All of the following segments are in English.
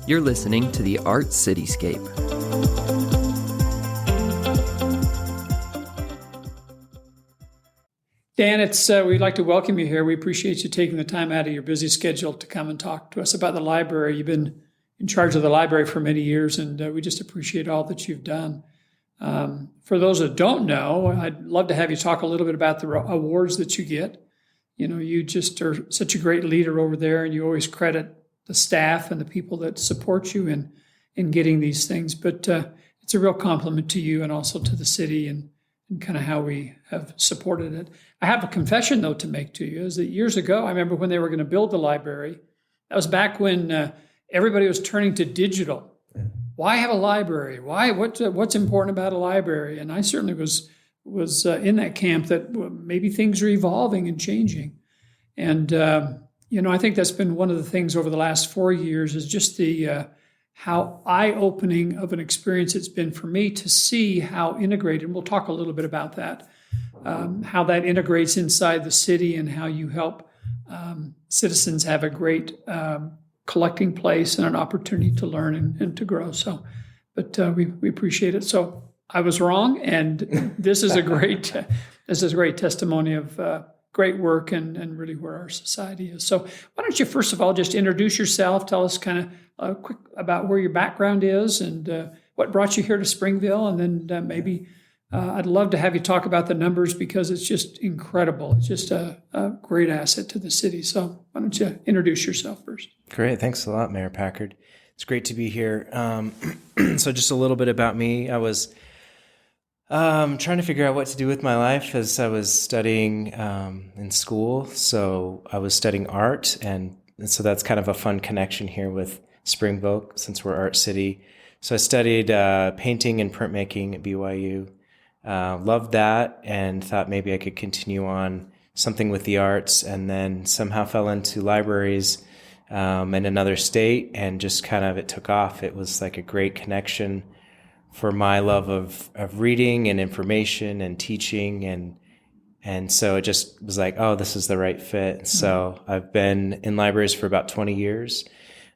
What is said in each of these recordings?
You're listening to the Art Cityscape. Dan, we'd like to welcome you here. We appreciate you taking the time out of your busy schedule to come and talk to us about the library. You've been in charge of the library for many years, and we just appreciate all that you've done. For those that don't know, I'd love to have you talk a little bit about the awards that you get. You know, you just are such a great leader over there, and you always credit the staff and the people that support you in getting these things. But it's a real compliment to you and also to the city and kind of how we have supported it. I have a confession, though, to make to you, is that years ago, I remember when they were going to build the library. That was back when everybody was turning to digital. Why have a library? What's important about a library? And I certainly was in that camp that maybe things are evolving and changing. And I think that's been one of the things over the last 4 years is just the how eye-opening of an experience it's been for me to see how integrated, and we'll talk a little bit about that, how that integrates inside the city and how you help citizens have a great collecting place and an opportunity to learn and to grow. So, but we appreciate it. So I was wrong, and this is a great testimony of great work and really where our society is. So why don't you first of all just introduce yourself, tell us kind of quick about where your background is and what brought you here to Springville, and then maybe I'd love to have you talk about the numbers because it's just incredible. It's just a great asset to the city. So why don't you introduce yourself first? Great. Thanks a lot, Mayor Packard. It's great to be here. So just a little bit about me. I was trying to figure out what to do with my life as I was studying in school. So I was studying art, and so that's kind of a fun connection here with Springville since we're Art City. So I studied painting and printmaking at BYU. Loved that and thought maybe I could continue on something with the arts, and then somehow fell into libraries in another state, and just kind of it took off. It was like a great connection for my love of reading and information and teaching, and so it just was like, oh, this is the right fit. Mm-hmm. So I've been in libraries for about 20 years,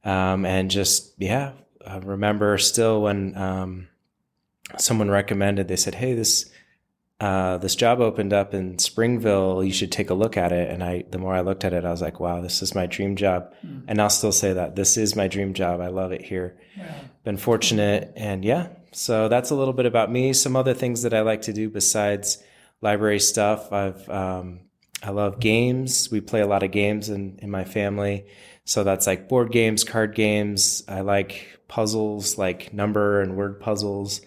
and just I remember still when someone recommended, they said, hey, this job opened up in Springville, you should take a look at it. And the more I looked at it, I was like, wow, this is my dream job. Mm. And I'll still say that this is my dream job. I love it here. Wow. Been fortunate. And so that's a little bit about me. Some other things that I like to do besides library stuff. I love games. We play a lot of games in my family. So that's like board games, card games. I like puzzles, like number and word puzzles.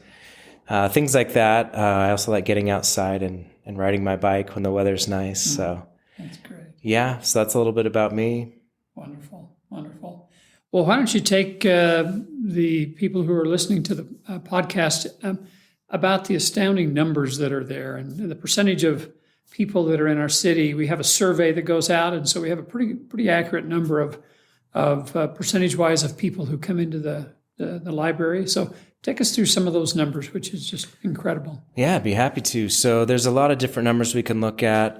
Things like that. I also like getting outside and riding my bike when the weather's nice. So that's great. Yeah, so that's a little bit about me. Wonderful. Well, why don't you take the people who are listening to the podcast about the astounding numbers that are there and the percentage of people that are in our city. We have a survey that goes out, and so we have a pretty accurate number of percentage-wise of people who come into the library. So take us through some of those numbers, which is just incredible. Yeah, I'd be happy to. So there's a lot of different numbers we can look at.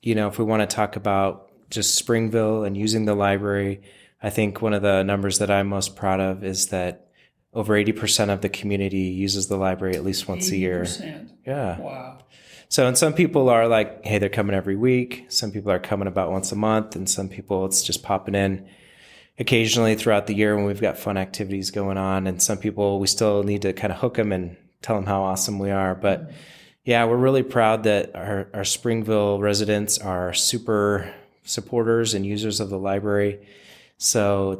If we want to talk about just Springville and using the library, I think one of the numbers that I'm most proud of is that over 80% of the community uses the library at least once 80%. A year. Yeah. Wow. So, and some people are like, hey, they're coming every week. Some people are coming about once a month, and some people it's just popping in occasionally throughout the year when we've got fun activities going on. And some people, we still need to kind of hook them and tell them how awesome we are. But yeah, we're really proud that our Springville residents are super supporters and users of the library. So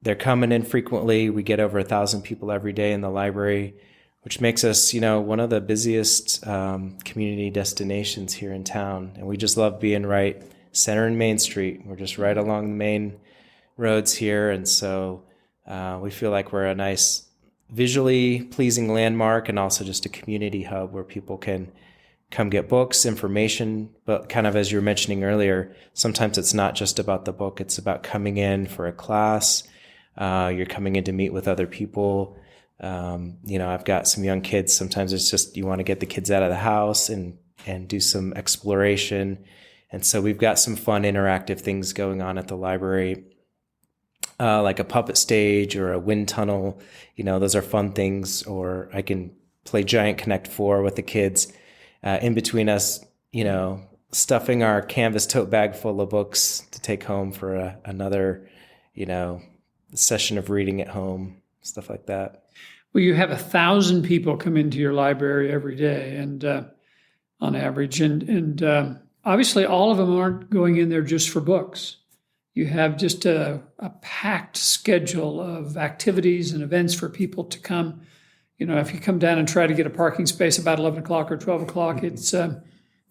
they're coming in frequently. We get over 1,000 people every day in the library, which makes us, one of the busiest community destinations here in town. And we just love being right center in Main Street. We're just right along the main roads here, and so we feel like we're a nice visually pleasing landmark and also just a community hub where people can come get books, information, but kind of as you were mentioning earlier, sometimes it's not just about the book, it's about coming in for a class, you're coming in to meet with other people. I've got some young kids, sometimes it's just you want to get the kids out of the house and do some exploration, and so we've got some fun interactive things going on at the library. like a puppet stage or a wind tunnel. Those are fun things. Or I can play Giant Connect 4 with the kids in between us, stuffing our canvas tote bag full of books to take home for another, session of reading at home, stuff like that. Well, you have 1,000 people come into your library every day, and on average, and obviously all of them aren't going in there just for books. You have just a packed schedule of activities and events for people to come. If you come down and try to get a parking space about 11 o'clock or 12 o'clock, it's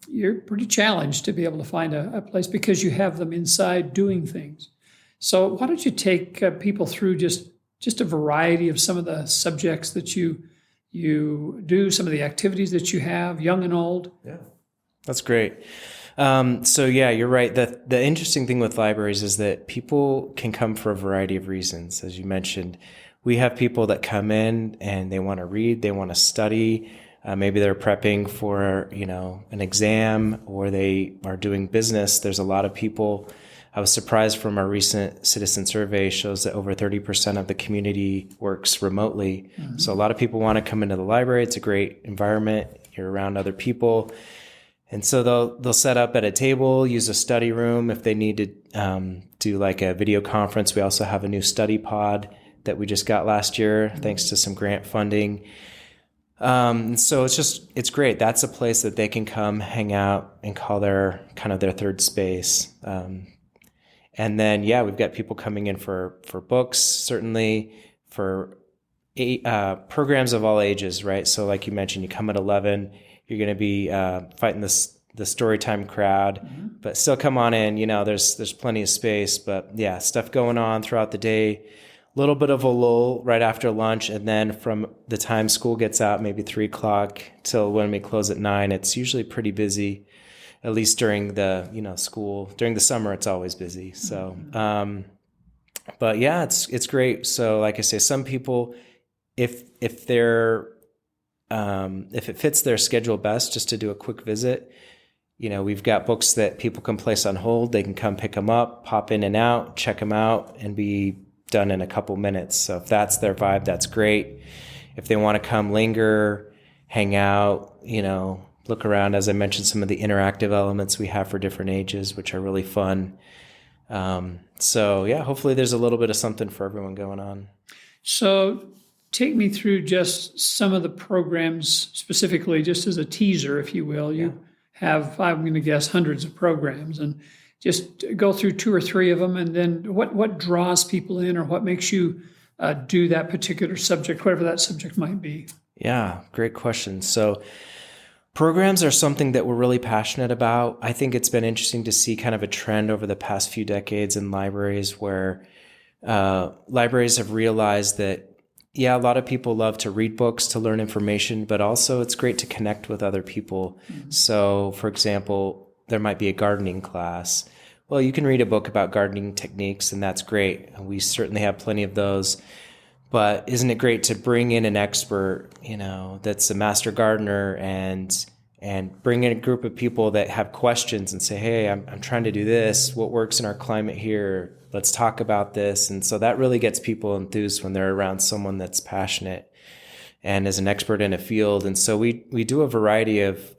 you're pretty challenged to be able to find a place because you have them inside doing things. So why don't you take people through just a variety of some of the subjects that you do, some of the activities that you have, young and old? Yeah, that's great. So yeah, you're right. The interesting thing with libraries is that people can come for a variety of reasons. As you mentioned, we have people that come in and they want to read, they want to study. Maybe they're prepping for, an exam, or they are doing business. There's a lot of people. I was surprised from our recent citizen survey shows that over 30% of the community works remotely. Mm-hmm. So a lot of people want to come into the library. It's a great environment. You're around other people. And so they'll set up at a table, use a study room. If they need to do like a video conference, we also have a new study pod that we just got last year, thanks to some grant funding. So it's great. That's a place that they can come hang out and call their third space. And then, we've got people coming in for books, certainly for programs of all ages, right? So like you mentioned, you come at 11, you're going to be fighting the story time crowd, but still come on in. There's plenty of space, but yeah, stuff going on throughout the day. A little bit of a lull right after lunch, and then from the time school gets out, maybe 3 o'clock till when we close at 9, it's usually pretty busy. At least during the school, during the summer, it's always busy. So, but yeah, it's great. So, like I say, some people, if it fits their schedule best, just to do a quick visit, we've got books that people can place on hold. They can come pick them up, pop in and out, check them out, and be done in a couple minutes. So if that's their vibe, that's great. If they want to come linger, hang out, look around, as I mentioned, some of the interactive elements we have for different ages, which are really fun. So yeah, hopefully there's a little bit of something for everyone going on. So take me through just some of the programs specifically, just as a teaser, if you will. You have, I'm going to guess, hundreds of programs, and just go through 2 or 3 of them, and then what draws people in, or what makes you do that particular subject, whatever that subject might be. Yeah, great question. So programs are something that we're really passionate about. I think it's been interesting to see kind of a trend over the past few decades in libraries where libraries have realized that, a lot of people love to read books to learn information, but also it's great to connect with other people. Mm-hmm. So, for example, there might be a gardening class. Well, you can read a book about gardening techniques, and that's great. We certainly have plenty of those. But isn't it great to bring in an expert, that's a master gardener, and bring in a group of people that have questions and say, hey, I'm trying to do this. What works in our climate here? Let's talk about this. And so that really gets people enthused when they're around someone that's passionate and is an expert in a field. And so we do a variety of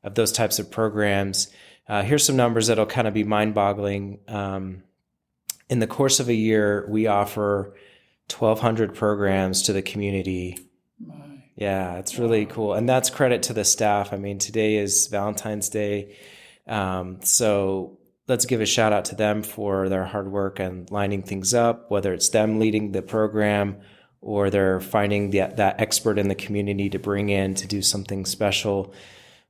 those types of programs. Here's some numbers that'll kind of be mind-boggling. In the course of a year, we offer 1,200 programs to the community. Yeah, it's really cool. And that's credit to the staff. I mean, today is Valentine's Day. So let's give a shout out to them for their hard work and lining things up, whether it's them leading the program or they're finding that expert in the community to bring in to do something special.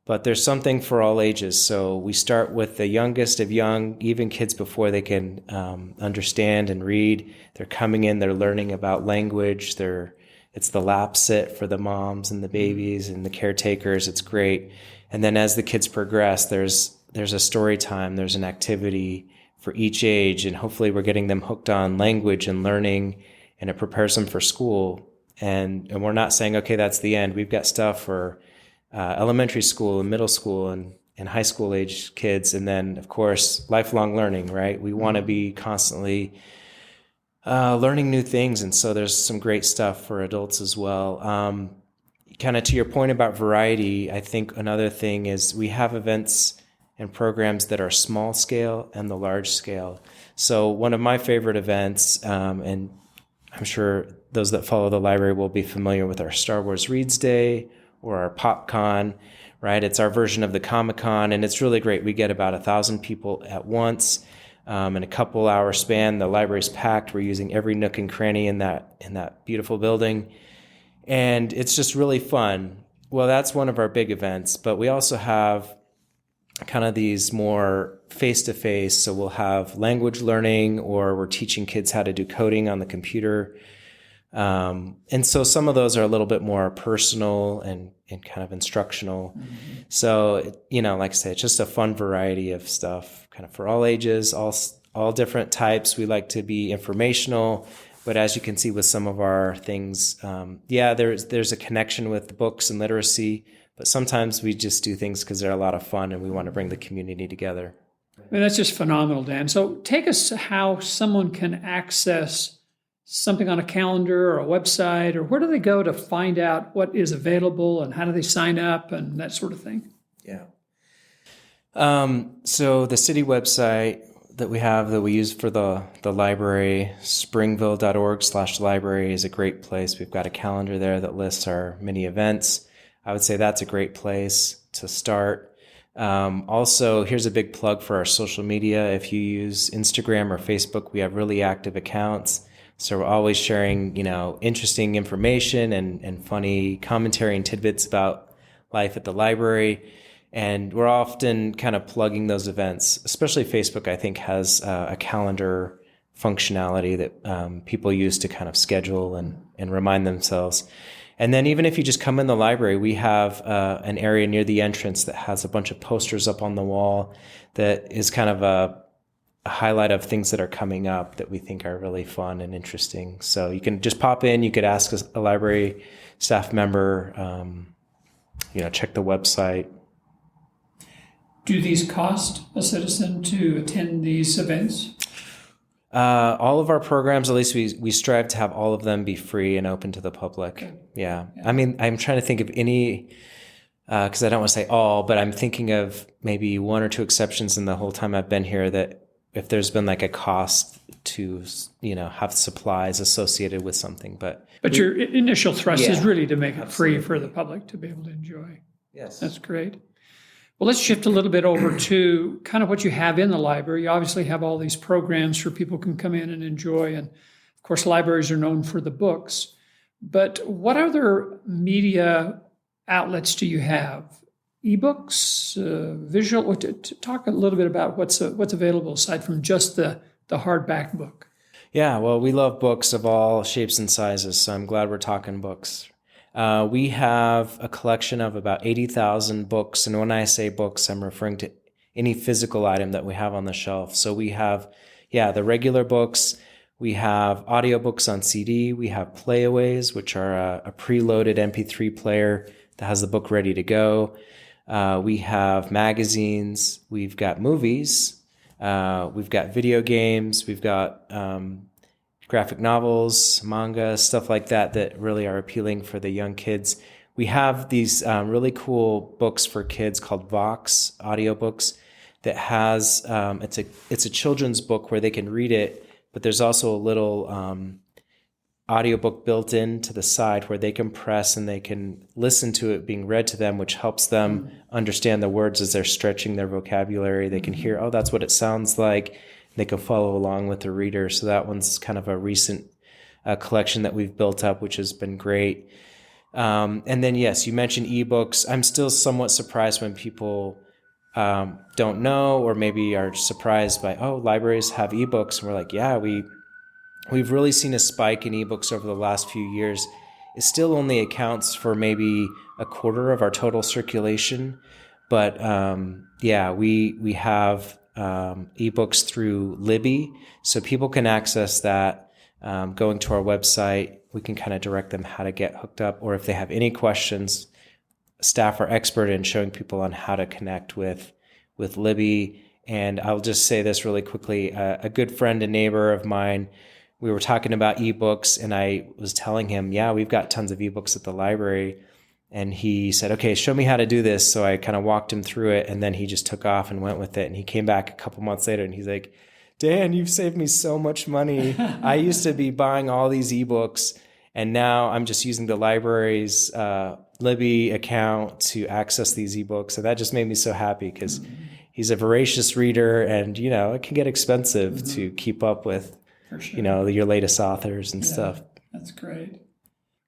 But there's something for all ages. So we start with the youngest of young, even kids before they can understand and read. They're coming in, they're learning about language. It's the lap sit for the moms and the babies and the caretakers. It's great. And then as the kids progress, there's a story time, there's an activity for each age. And hopefully we're getting them hooked on language and learning, and it prepares them for school. And we're not saying, okay, that's the end. We've got stuff for elementary school and middle school and high school age kids. And then, of course, lifelong learning, right? We want to be constantly learning new things. And so there's some great stuff for adults as well. Kind of to your point about variety, I think another thing is we have events and programs that are small scale and the large scale. So one of my favorite events, and I'm sure those that follow the library will be familiar with our Star Wars Reads Day or our PopCon, right? It's our version of the Comic-Con, and it's really great. We get about 1,000 people at once in a couple-hour span. The library's packed. We're using every nook and cranny in that beautiful building, and it's just really fun. Well, that's one of our big events, but we also have kind of these more face-to-face. So we'll have language learning, or we're teaching kids how to do coding on the computer. And so some of those are a little bit more personal and kind of instructional. Mm-hmm. So, like I said, it's just a fun variety of stuff, kind of for all ages, all different types. We like to be informational, but as you can see with some of our things, there's a connection with books and literacy, but sometimes we just do things because they're a lot of fun and we want to bring the community together. I mean, that's just phenomenal, Dan. So take us how someone can access something on a calendar or a website, or where do they go to find out what is available and how do they sign up and that sort of thing? Yeah. So the city website that we use for the library, springville.org/library, is a great place. We've got a calendar there that lists our many events. I would say that's a great place to start. Also, here's a big plug for our social media. If you use Instagram or Facebook, we have really active accounts. So we're always sharing, interesting information and funny commentary and tidbits about life at the library. And we're often kind of plugging those events, especially Facebook, I think, has a calendar functionality that people use to kind of schedule and remind themselves. And then even if you just come in the library, we have an area near the entrance that has a bunch of posters up on the wall that is kind of a highlight of things that are coming up that we think are really fun and interesting. So you can just pop in. You could ask a library staff member, check the website. Do these cost a citizen to attend these events? All of our programs, at least we strive to have all of them be free and open to the public. Okay. Yeah. I mean, I'm trying to think of any, because I don't want to say all, but I'm thinking of maybe one or two exceptions in the whole time I've been here that if there's been like a cost to, have supplies associated with something. But your initial thrust is really to make it free for the public to be able to enjoy. Yes. That's great. Well, let's shift a little bit over to kind of what you have in the library. You obviously have all these programs for people can come in and enjoy. And of course, libraries are known for the books. But what other media outlets do you have? Ebooks, visual? Talk a little bit about what's available aside from just the hardback book. Yeah, well, we love books of all shapes and sizes, so I'm glad we're talking books. We have a collection of about 80,000 books, and when I say books, I'm referring to any physical item that we have on the shelf. So we have, the regular books. We have audiobooks on CD. We have playaways, which are a preloaded MP3 player that has the book ready to go. We have magazines. We've got movies. We've got video games. We've got graphic novels, manga, stuff like that really are appealing for the young kids. We have these really cool books for kids called Vox audiobooks that has, it's a children's book where they can read it, but there's also a little audiobook built into the side where they can press and they can listen to it being read to them, which helps them understand the words as they're stretching their vocabulary. They can hear, oh, that's what it sounds like. They can follow along with the reader. So that one's kind of a recent collection that we've built up, which has been great. And then, yes, you mentioned ebooks. I'm still somewhat surprised when people don't know or maybe are surprised by, libraries have ebooks. And we're like, yeah, we've really seen a spike in ebooks over the last few years. It still only accounts for maybe a quarter of our total circulation. But we have ebooks through Libby, so people can access that. Going to our website, we can kind of direct them how to get hooked up, or if they have any questions, staff are expert in showing people on how to connect with Libby. And I'll just say this really quickly. A good friend and neighbor of mine we were talking about ebooks, and I was telling him, yeah, we've got tons of ebooks at the library. And he said, okay, show me how to do this. So I kind of walked him through it, and then he just took off and went with it. And he came back a couple months later and he's like, Dan, you've saved me so much money. I used to be buying all these ebooks, and now I'm just using the library's Libby account to access these ebooks. And that just made me so happy because he's a voracious reader, and, it can get expensive to keep up with, For sure. your latest authors and stuff. That's great.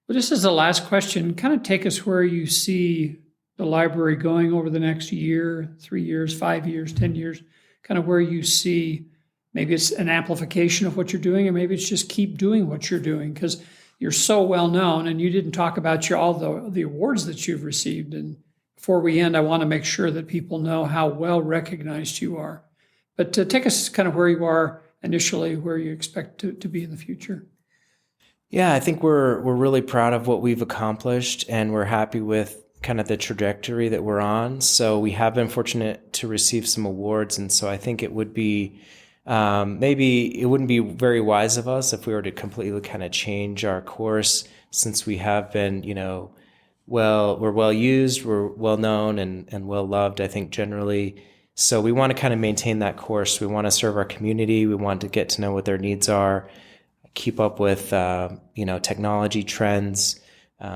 Well, just as the last question, kind of take us where you see the library going over the next year, 3 years, 5 years, 10 years, kind of where you see maybe it's an amplification of what you're doing, or maybe it's just keep doing what you're doing because you're so well known. And you didn't talk about all the awards that you've received. And before we end, I want to make sure that people know how well recognized you are. But take us kind of where you are initially, where you expect to be in the future. Yeah, I think we're really proud of what we've accomplished, and we're happy with kind of the trajectory that we're on. So we have been fortunate to receive some awards, and so I think it would be maybe it wouldn't be very wise of us if we were to completely kind of change our course, since we have been, we're well used, we're well known, and well loved, I think, generally. So we want to kind of maintain that course. We want to serve our community. We want to get to know what their needs are, keep up with, technology trends.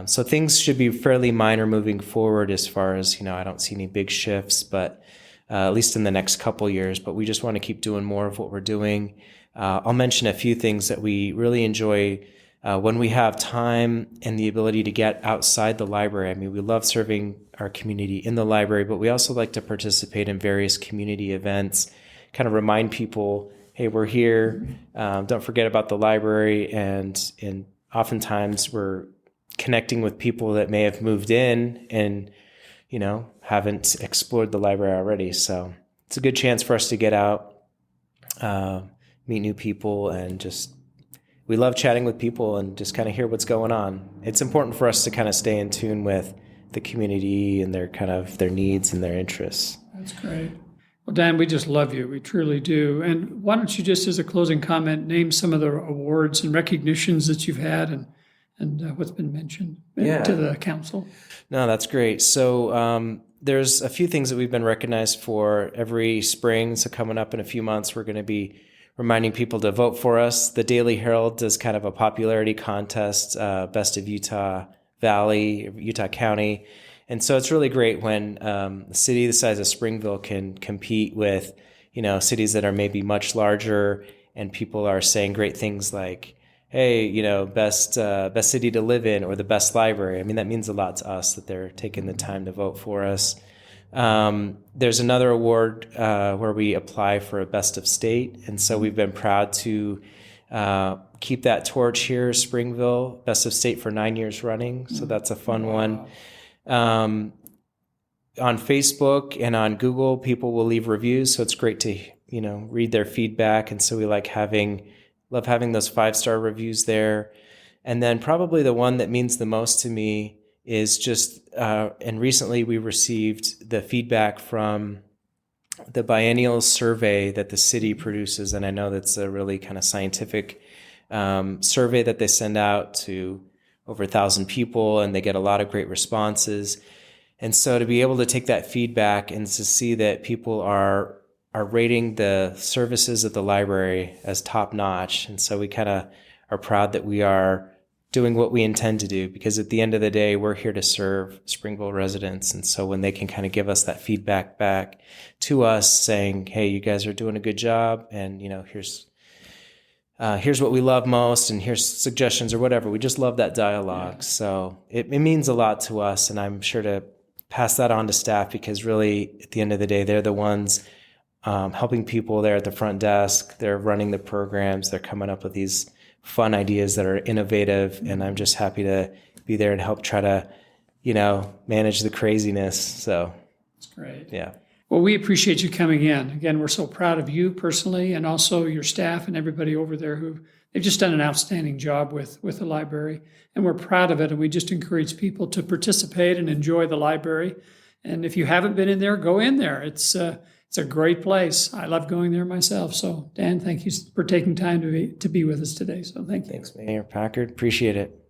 So things should be fairly minor moving forward as far as, I don't see any big shifts, but at least in the next couple years. But we just want to keep doing more of what we're doing. I'll mention a few things that we really enjoy when we have time and the ability to get outside the library. I mean, we love serving our community in the library, but we also like to participate in various community events, kind of remind people, hey, we're here. Don't forget about the library. And oftentimes we're connecting with people that may have moved in and, haven't explored the library already. So it's a good chance for us to get out, meet new people, and we love chatting with people and just kind of hear what's going on. It's important for us to kind of stay in tune with the community and their needs and their interests. That's great. Well, Dan, we just love you. We truly do. And why don't you just, as a closing comment, name some of the awards and recognitions that you've had and what's been mentioned to the council? No, that's great. So there's a few things that we've been recognized for every spring. So coming up in a few months, we're going to be reminding people to vote for us. The Daily Herald does kind of a popularity contest, Best of Utah Valley, Utah County. And so it's really great when a city the size of Springville can compete with, cities that are maybe much larger, and people are saying great things like, hey, best city to live in, or the best library. I mean, that means a lot to us that they're taking the time to vote for us. There's another award where we apply for a best of state. And so we've been proud to keep that torch here, Springville, best of state for 9 years running. So that's a fun one. On Facebook and on Google, people will leave reviews. So it's great to, read their feedback. And so we love having those 5-star reviews there. And then probably the one that means the most to me is just, and recently we received the feedback from the biennial survey that the city produces. And I know that's a really kind of scientific survey that they send out to over 1,000 people, and they get a lot of great responses. And so to be able to take that feedback and to see that people are rating the services at the library as top notch. And so we kind of are proud that we are doing what we intend to do, because at the end of the day, we're here to serve Springville residents. And so when they can kind of give us that feedback back to us saying, hey, you guys are doing a good job, and here's what we love most, and here's suggestions or whatever. We just love that dialogue. Yeah. So it means a lot to us, and I'm sure to pass that on to staff, because really at the end of the day, they're the ones helping people there at the front desk. They're running the programs. They're coming up with these fun ideas that are innovative, and I'm just happy to be there and help try to, manage the craziness. So that's great. Yeah. Well, we appreciate you coming in. Again, we're so proud of you personally, and also your staff and everybody over there they've just done an outstanding job with the library, and we're proud of it. And we just encourage people to participate and enjoy the library. And if you haven't been in there, go in there. It's a great place. I love going there myself. So, Dan, thank you for taking time to be with us today. So thank you. Thanks, Mayor Packard. Appreciate it.